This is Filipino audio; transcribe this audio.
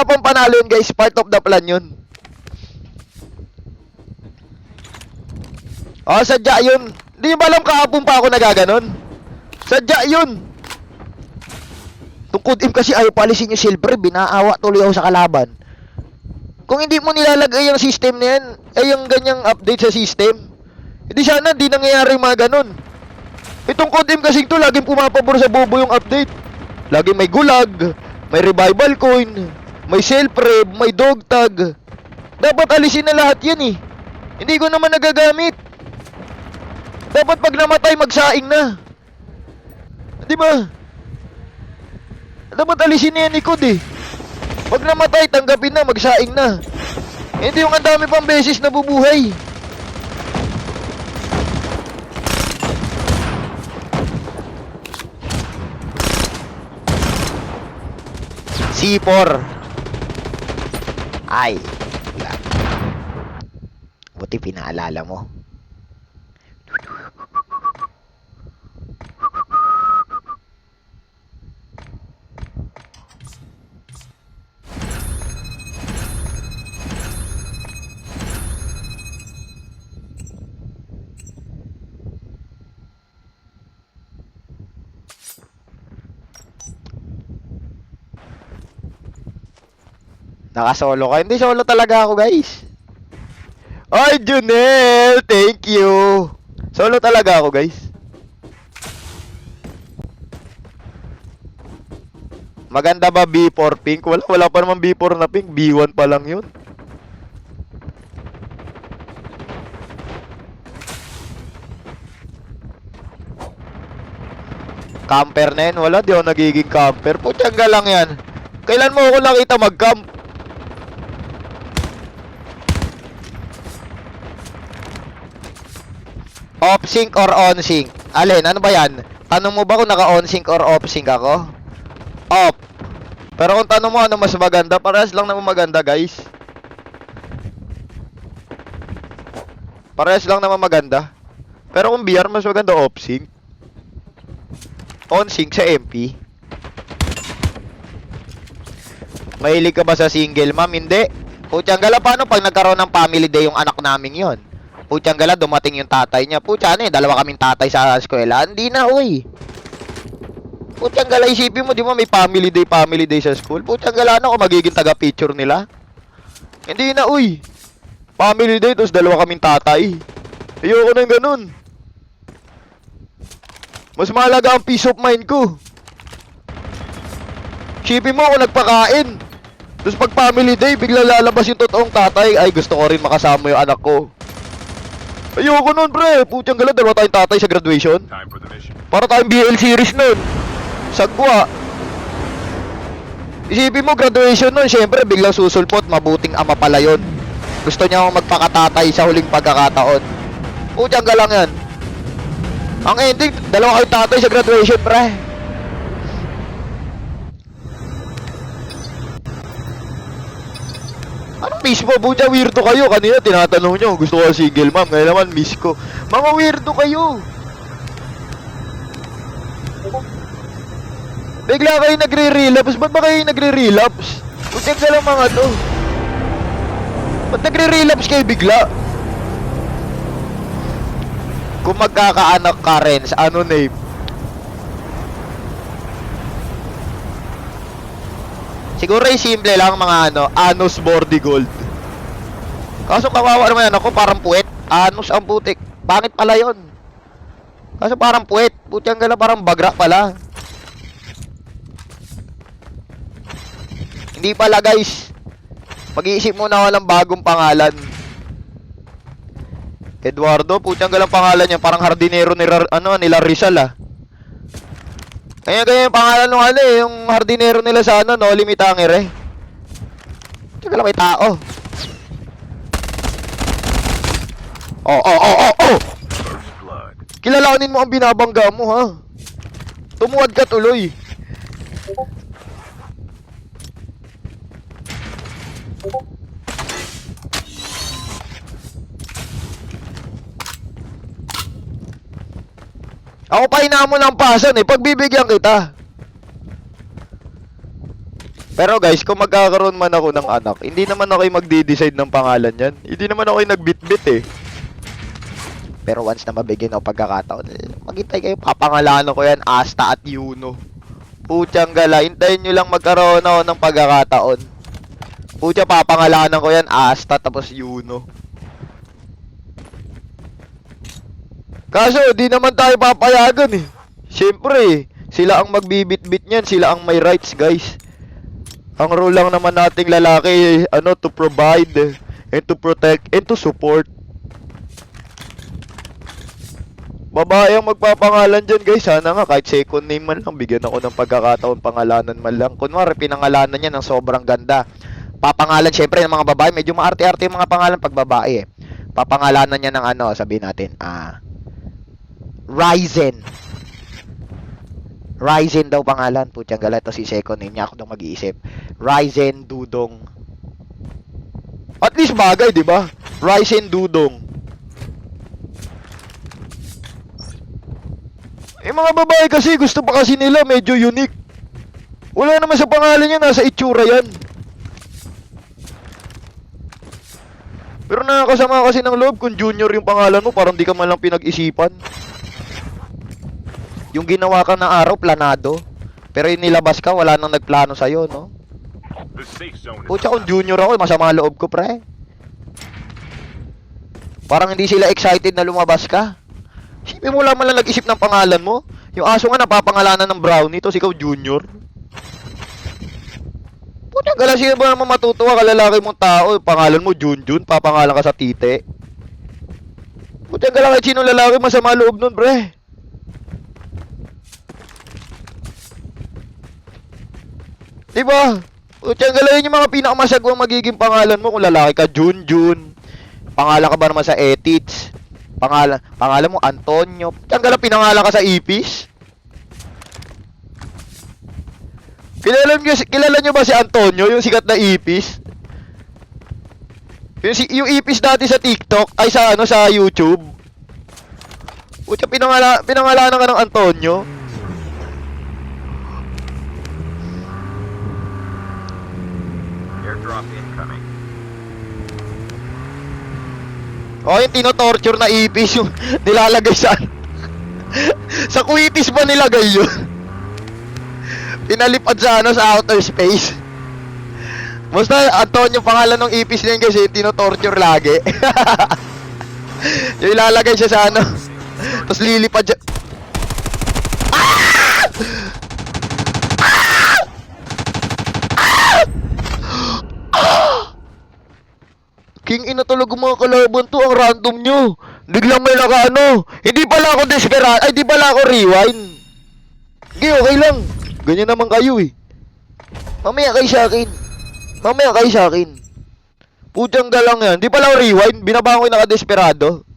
wala pang panalo yun guys, part of the plan yun. Oh, sadya yun. Hindi nyo ba alam kahapon pa ako nagaganon? Sadya yun. Tungkod kasi ayaw palisin yung silver, binaawa tuloy ako sa kalaban. Kung hindi mo nilalagay yung system na yan, ay yung ganyang update sa system, hindi sana di nangyayari mga ganon. Itong Code M kasing to, laging pumapabor sa bobo yung update. Laging may gulag, may revival coin, may self-rev, may dog tag. Dapat alisin na lahat yan eh. Hindi ko naman nagagamit. Dapat pag namatay, magsaing na. Di ba? Dapat alisin na yan ni Code eh. Pag namatay, tanggapin na, magsaing na. Hindi yung ang dami pang beses na bubuhay. C4. Ay. Buti pinaalala mo. Naka-solo ka? Hindi solo talaga ako, guys. Ay, Junel! Thank you! Solo talaga ako, guys. Maganda ba B4 pink? Wala pa naman B4 na pink. B1 pa lang yun. Camper na yun. Wala, di ako nagiging camper. Putyangga lang yan. Kailan mo ako nakita mag-camp? Off-sync or on-sync? Alin, ano ba yan? Tanong mo ba kung naka-on-sync or off-sync ako? Off. Pero kung tanong mo ano mas maganda, parehas lang naman maganda, guys. Parehas lang naman maganda. Pero kung BR, mas maganda off-sync. On-sync sa MP. Mahilig ka ba sa single, ma'am? Hindi. Putyang-gala, paano pag nagkaroon ng family day yung anak namin yon? Putyang-gala, dumating yung tatay niya. Putya, ano eh, dalawa kaming tatay sa eskwela. Hindi na, uy. Putyang-gala, isipin mo, di ba may family day sa school? Putyang-gala, ano kung magiging taga-picture nila? Hindi na, uy. Family day, tapos dalawa kaming tatay. Ayoko nang ganun. Mas mahalaga ang peace of mind ko. Isipin mo ako nagpakain. Tapos pag family day, bigla lalabas yung totoong tatay. Ay, gusto ko rin makasama yung anak ko. Ayoko nun, pre. Putyang gala, dalawa tayong tatay sa graduation. Para tayong BL series nun. Sagwa. Isipin mo, graduation nun, syempre, biglang susulpot. Mabuting ama pala yun. Gusto niya akong magpakatatay sa huling pagkakataon. Putyang galang yan. Ang ending, dalawa kayong tatay sa graduation, pre. Anong miss mo? Buta, weirdo kayo. Kanina tinatanong nyo, gusto ko single, ma'am. Ngayon naman, miss ko. Mga weirdo kayo. Bigla kayo nagre-relapse. Ba't ba kayo nagre-relapse? Putik ka lang mga to. Ba't nagre-relapse kayo bigla? Kung magkakaanak ka rin, sa ano name? Siguro yung simple lang mga ano, Anus Bordy Gold. Kaso kawawa naman yan ako, parang puwet. Anus ang putik. Pangit pala yun. Kaso parang puwet. Putyang gala, parang bagra pala. Hindi pala, guys. Mag-iisip muna ako ng bagong pangalan. Eduardo, putyang galang pangalan niya. Parang hardinero nila Rizal ah. Kaya yung pangalan nung ano eh, yung hardinero nila sa ano, no, Limitangir eh. Tsaka lang may tao. Oh. Kilalanin mo ang binabangga mo, ha? Tumuwad ka tuloy. Ako pa hinamon ng pasan eh, pagbibigyan kita. Pero guys, kung magkakaroon man ako ng anak, hindi naman ako yung magde-decide ng pangalan yan. Hindi naman ako yung nagbitbit eh. Pero once na mabigyan ako pagkakataon, maghintay kayo, papangalanan ko yan, Asta at Yuno. Putyang gala, hintayin nyo lang magkaroon ako ng pagkakataon. Putya, papangalanan ko yan, Asta tapos Yuno. Kaso, di naman tayo papayagan eh. Siyempre, sila ang magbibit-bit niyan, sila ang may rights, guys. Ang role lang naman nating lalaki, to provide, and to protect, and to support. Babae ang magpapangalan dyan, guys. Sana nga, kahit second name man lang, bigyan ako ng pagkakataon, pangalanan man lang. Kunwari, pinangalanan niya ng sobrang ganda. Papangalan, syempre, ng mga babae, medyo maarte-arte yung mga pangalan pag babae eh. Papangalanan niya ng sabihin natin, Ryzen. Ryzen daw pangalan. Putyang gala, ito si second name niya. Ako daw mag-iisip. Ryzen Dudong. At least bagay, di ba? Ryzen Dudong. Mga babae kasi, gusto pa kasi nila, medyo unique. Wala naman sa pangalan niya, nasa itsura yan. Pero nakakasama kasi ng loob kung junior yung pangalan mo, parang di ka man lang pinag-isipan. Yung ginawa ka na araw, planado. Pero yung nilabas ka, wala nang nagplano sa'yo, no? Pucha, kung junior ako, masama loob ko, pre. Parang hindi sila excited na lumabas ka. Sipin mo lang man lang nag-isip ng pangalan mo. Yung aso nga napapangalanan ng brownie, tapos ikaw junior. Pucha, gala sino ba naman matutuwa kalalaki mong tao? Pangalan mo, Junjun, papangalan ka sa tite. Pucha, gala kahit sino lalaki, masama loob nun, pre. Diba? Putyang galayin yung mga pinakamasagwang magiging pangalan mo kung lalaki ka, Junjun. Pangalan ka ba naman sa Etits? Pangalan mo, Antonio. Putyang gala, pinangalan ka sa Ipis? Kilala nyo ba si Antonio, yung sikat na Ipis? Yung Ipis dati sa TikTok, ay sa YouTube. Putyang pinangalanan ka ng Antonio. Airdrop incoming. Oh, yung tino-torture na ipis yung nilalagay sa sa kuitis pa nilagay yun. Pinalipad sa sa outer space. Basta Antonio pangalan ng ipis niyan kasi yung tino-torture lagi. Yung ilalagay siya sa tapos lilipad siya. King ina talaga mga kalaban to, ang random nyo. Biglang may hindi pala ako desperate, ay di pala ako rewind. Hindi, okay lang. Ganyan naman kayo eh. Mamaya kayo sa akin. Putyang galang yan. Di pala ako rewind, binaba ko yung naka-desperado.